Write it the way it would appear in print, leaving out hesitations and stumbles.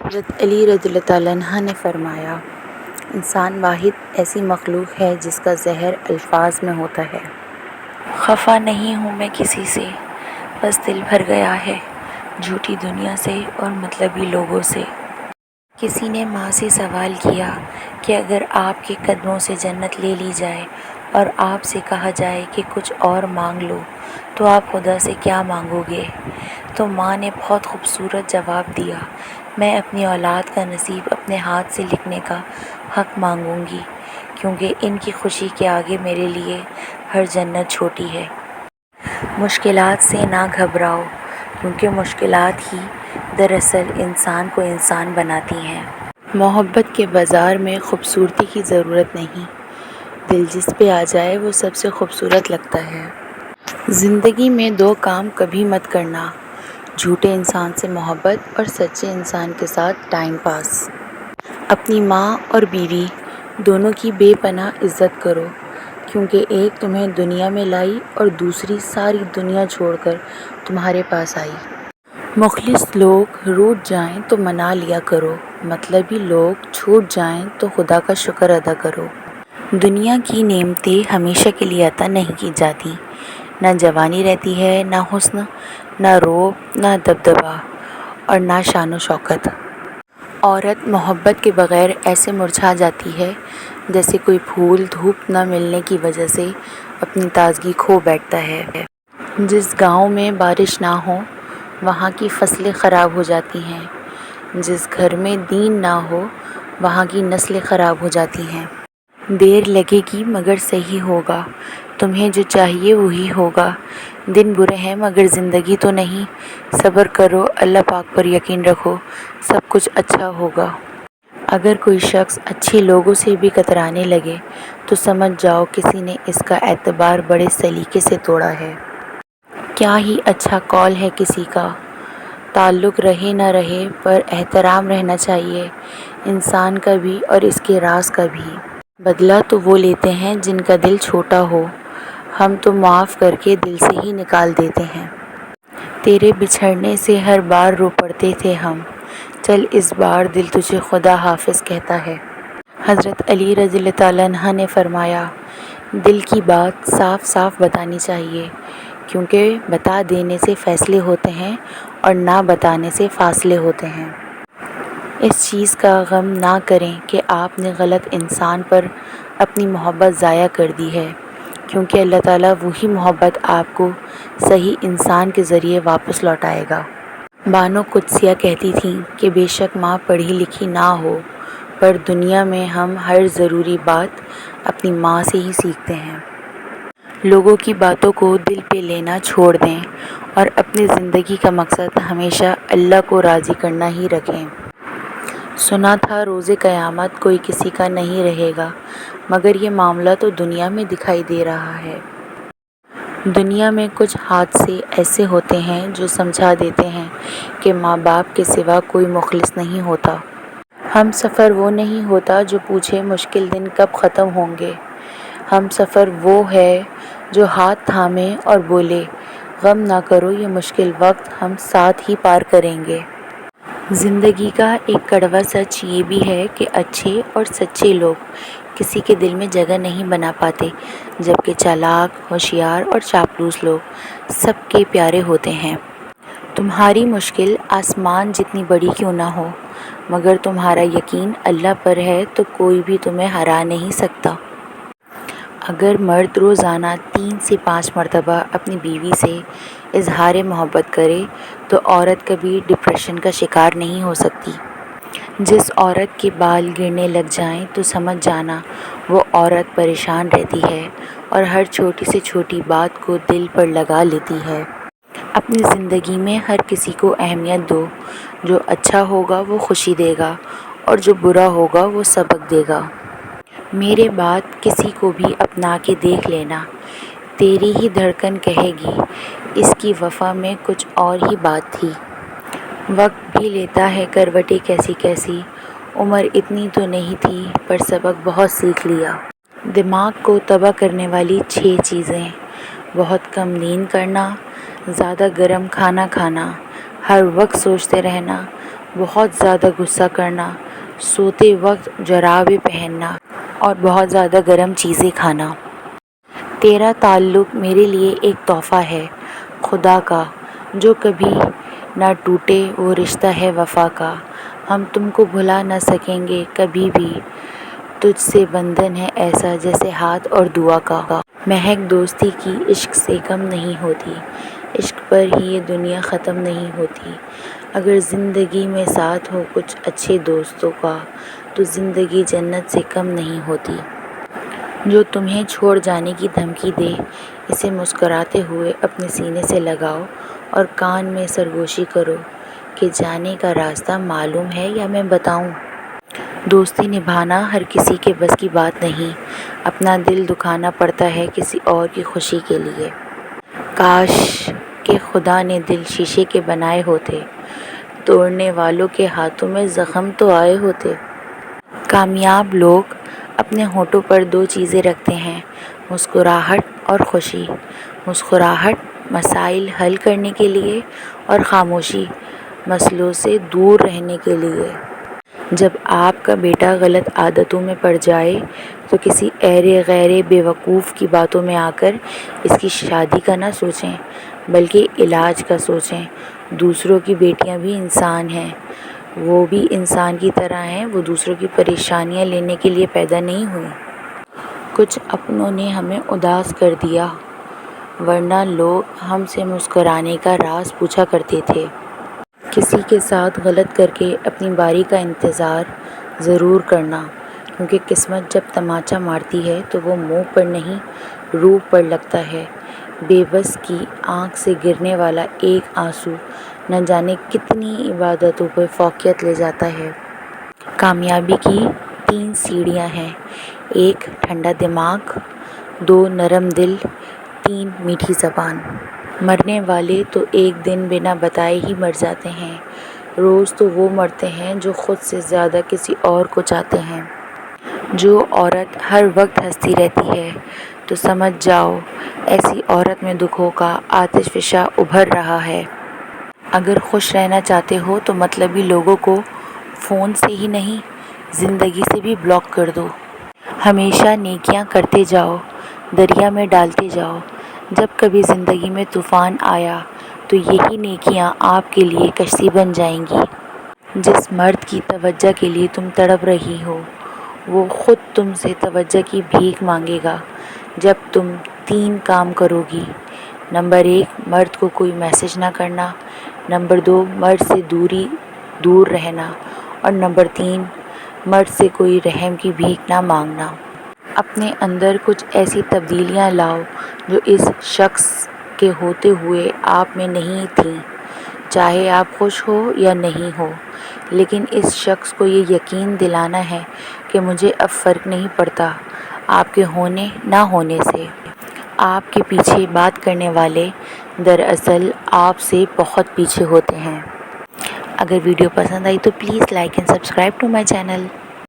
حضرت علی رضی اللہ تعالیٰ عنہ نے فرمایا، انسان واحد ایسی مخلوق ہے جس کا زہر الفاظ میں ہوتا ہے۔ خفا نہیں ہوں میں کسی سے، بس دل بھر گیا ہے جھوٹی دنیا سے اور مطلبی لوگوں سے۔ کسی نے ماں سے سوال کیا کہ اگر آپ کے قدموں سے جنت لے لی جائے اور آپ سے کہا جائے کہ کچھ اور مانگ لو تو آپ خدا سے کیا مانگو گے؟ تو ماں نے بہت خوبصورت جواب دیا، میں اپنی اولاد کا نصیب اپنے ہاتھ سے لکھنے کا حق مانگوں گی، کیونکہ ان کی خوشی کے آگے میرے لیے ہر جنت چھوٹی ہے۔ مشکلات سے نہ گھبراؤ، کیونکہ مشکلات ہی دراصل انسان کو انسان بناتی ہیں۔ محبت کے بازار میں خوبصورتی کی ضرورت نہیں، دل جس پہ آ جائے وہ سب سے خوبصورت لگتا ہے۔ زندگی میں دو کام کبھی مت کرنا، جھوٹے انسان سے محبت اور سچے انسان کے ساتھ ٹائم پاس۔ اپنی ماں اور بیوی دونوں کی بے پناہ عزت کرو، کیونکہ ایک تمہیں دنیا میں لائی اور دوسری ساری دنیا چھوڑ کر تمہارے پاس آئی۔ مخلص لوگ روٹھ جائیں تو منا لیا کرو، مطلبی لوگ چھوٹ جائیں تو خدا کا شکر ادا کرو۔ دنیا کی نعمتیں ہمیشہ کے لیے عطا نہیں کی جاتی، نہ جوانی رہتی ہے، نہ حسن، نہ روب، نہ دبدبہ اور نہ شان و شوکت۔ عورت محبت کے بغیر ایسے مرجھا جاتی ہے جیسے کوئی پھول دھوپ نہ ملنے کی وجہ سے اپنی تازگی کھو بیٹھتا ہے۔ جس گاؤں میں بارش نہ ہو وہاں کی فصلیں خراب ہو جاتی ہیں، جس گھر میں دین نہ ہو وہاں کی نسلیں خراب ہو جاتی ہیں۔ دیر لگے گی مگر صحیح ہوگا، تمہیں جو چاہیے وہی ہوگا۔ دن برے ہیں مگر زندگی تو نہیں، صبر کرو، اللہ پاک پر یقین رکھو، سب کچھ اچھا ہوگا۔ اگر کوئی شخص اچھے لوگوں سے بھی کترانے لگے تو سمجھ جاؤ کسی نے اس کا اعتبار بڑے سلیقے سے توڑا ہے۔ کیا ہی اچھا قول ہے کسی کا، تعلق رہے نہ رہے پر احترام رہنا چاہیے، انسان کا بھی اور اس کے راز کا بھی۔ بدلہ تو وہ لیتے ہیں جن کا دل چھوٹا ہو، ہم تو معاف کر کے دل سے ہی نکال دیتے ہیں۔ تیرے بچھڑنے سے ہر بار رو پڑتے تھے ہم، چل اس بار دل تجھے خدا حافظ کہتا ہے۔ حضرت علی رضی اللہ تعالیٰ عنہ نے فرمایا، دل کی بات صاف صاف بتانی چاہیے، کیونکہ بتا دینے سے فیصلے ہوتے ہیں اور نہ بتانے سے فاصلے ہوتے ہیں۔ اس چیز کا غم نہ کریں کہ آپ نے غلط انسان پر اپنی محبت ضائع کر دی ہے، کیونکہ اللہ تعالیٰ وہی محبت آپ کو صحیح انسان کے ذریعے واپس لوٹائے گا۔ بانو قدسیہ کہتی تھیں کہ بے شک ماں پڑھی لکھی نہ ہو، پر دنیا میں ہم ہر ضروری بات اپنی ماں سے ہی سیکھتے ہیں۔ لوگوں کی باتوں کو دل پہ لینا چھوڑ دیں اور اپنی زندگی کا مقصد ہمیشہ اللہ کو راضی کرنا ہی رکھیں۔ سنا تھا روز قیامت کوئی کسی کا نہیں رہے گا، مگر یہ معاملہ تو دنیا میں دکھائی دے رہا ہے۔ دنیا میں کچھ حادثے ایسے ہوتے ہیں جو سمجھا دیتے ہیں کہ ماں باپ کے سوا کوئی مخلص نہیں ہوتا۔ ہم سفر وہ نہیں ہوتا جو پوچھے مشکل دن کب ختم ہوں گے، ہم سفر وہ ہے جو ہاتھ تھامے اور بولے غم نہ کرو یہ مشکل وقت ہم ساتھ ہی پار کریں گے۔ زندگی کا ایک کڑوا سچ یہ بھی ہے کہ اچھے اور سچے لوگ کسی کے دل میں جگہ نہیں بنا پاتے، جبکہ چالاک، ہوشیار اور چاپلوس لوگ سب کے پیارے ہوتے ہیں۔ تمہاری مشکل آسمان جتنی بڑی کیوں نہ ہو، مگر تمہارا یقین اللہ پر ہے تو کوئی بھی تمہیں ہرا نہیں سکتا۔ اگر مرد روزانہ 3 سے 5 مرتبہ اپنی بیوی سے اظہار محبت کرے تو عورت کبھی ڈپریشن کا شکار نہیں ہو سکتی۔ جس عورت کے بال گرنے لگ جائیں تو سمجھ جانا وہ عورت پریشان رہتی ہے اور ہر چھوٹی سے چھوٹی بات کو دل پر لگا لیتی ہے۔ اپنی زندگی میں ہر کسی کو اہمیت دو، جو اچھا ہوگا وہ خوشی دے گا اور جو برا ہوگا وہ سبق دے گا۔ میرے بات کسی کو بھی اپنا کے دیکھ لینا، تیری ہی دھڑکن کہے گی اس کی وفا میں کچھ اور ہی بات تھی۔ وقت بھی لیتا ہے کروٹیں کیسی کیسی، عمر اتنی تو نہیں تھی پر سبق بہت سیکھ لیا۔ دماغ کو تباہ کرنے والی 6 چیزیں: بہت کم نیند کرنا، زیادہ گرم کھانا کھانا، ہر وقت سوچتے رہنا، بہت زیادہ غصہ کرنا، سوتے وقت جرابیں پہننا اور بہت زیادہ گرم چیزیں کھانا۔ تیرا تعلق میرے لیے ایک تحفہ ہے خدا کا، جو کبھی نہ ٹوٹے، وہ رشتہ ہے وفا کا۔ ہم تم کو بھلا نہ سکیں گے کبھی بھی، تجھ سے بندھن ہے ایسا جیسے ہاتھ اور دعا کا۔ مہک دوستی کی عشق سے کم نہیں ہوتی، عشق پر ہی یہ دنیا ختم نہیں ہوتی۔ اگر زندگی میں ساتھ ہو کچھ اچھے دوستوں کا، تو زندگی جنت سے کم نہیں ہوتی۔ جو تمہیں چھوڑ جانے کی دھمکی دے، اسے مسکراتے ہوئے اپنے سینے سے لگاؤ اور کان میں سرگوشی کرو کہ جانے کا راستہ معلوم ہے یا میں بتاؤں۔ دوستی نبھانا ہر کسی کے بس کی بات نہیں، اپنا دل دکھانا پڑتا ہے کسی اور کی خوشی کے لیے۔ کاش کہ خدا نے دل شیشے کے بنائے ہوتے، توڑنے والوں کے ہاتھوں میں زخم تو آئے ہوتے۔ کامیاب لوگ اپنے ہونٹوں پر دو چیزیں رکھتے ہیں، مسکراہٹ اور خوشی۔ مسکراہٹ مسائل حل کرنے کے لیے اور خاموشی مسئلوں سے دور رہنے کے لیے۔ جب آپ کا بیٹا غلط عادتوں میں پڑ جائے تو کسی ایرے غیرے بیوقوف کی باتوں میں آ کر اس کی شادی کا نہ سوچیں، بلکہ علاج کا سوچیں۔ دوسروں کی بیٹیاں بھی انسان ہیں، وہ بھی انسان کی طرح ہیں، وہ دوسروں کی پریشانیاں لینے کے لیے پیدا نہیں ہوئیں۔ کچھ اپنوں نے ہمیں اداس کر دیا، ورنہ لوگ ہم سے مسکرانے کا راز پوچھا کرتے تھے۔ کسی کے ساتھ غلط کر کے اپنی باری کا انتظار ضرور کرنا، کیونکہ قسمت جب تماچا مارتی ہے تو وہ منہ پر نہیں روح پر لگتا ہے۔ بے بس کی آنکھ سے گرنے والا ایک آنسو نہ جانے کتنی عبادتوں پہ فوقیت لے جاتا ہے۔ کامیابی کی 3 سیڑھیاں ہیں: 1 ٹھنڈا دماغ، 2 نرم دل، 3 میٹھی زبان۔ مرنے والے تو ایک دن بنا بتائے ہی مر جاتے ہیں، روز تو وہ مرتے ہیں جو خود سے زیادہ کسی اور کو چاہتے ہیں۔ جو عورت ہر وقت ہنستی رہتی ہے تو سمجھ جاؤ ایسی عورت میں دکھوں کا آتش فشاں ابھر رہا ہے۔ اگر خوش رہنا چاہتے ہو تو مطلبی لوگوں کو فون سے ہی نہیں، زندگی سے بھی بلاک کر دو۔ ہمیشہ نیکیاں کرتے جاؤ، دریا میں ڈالتے جاؤ۔ جب کبھی زندگی میں طوفان آیا تو یہی نیکیاں آپ کے لیے کشتی بن جائیں گی۔ جس مرد کی توجہ کے لیے تم تڑپ رہی ہو، وہ خود تم سے توجہ کی بھیک مانگے گا جب تم 3 کام کرو گی۔ نمبر 1 مرد کو کوئی میسج نہ کرنا، نمبر 2 مرد سے دور رہنا، اور نمبر 3 مرد سے کوئی رحم کی بھیک نہ مانگنا۔ اپنے اندر کچھ ایسی تبدیلیاں لاؤ جو اس شخص کے ہوتے ہوئے آپ میں نہیں تھیں۔ چاہے آپ خوش ہو یا نہیں ہو، لیکن اس شخص کو یہ یقین دلانا ہے کہ مجھے اب فرق نہیں پڑتا آپ کے ہونے نہ ہونے سے۔ آپ کے پیچھے بات کرنے والے دراصل آپ سے بہت پیچھے ہوتے ہیں۔ اگر ویڈیو پسند آئی تو please like and subscribe to my channel.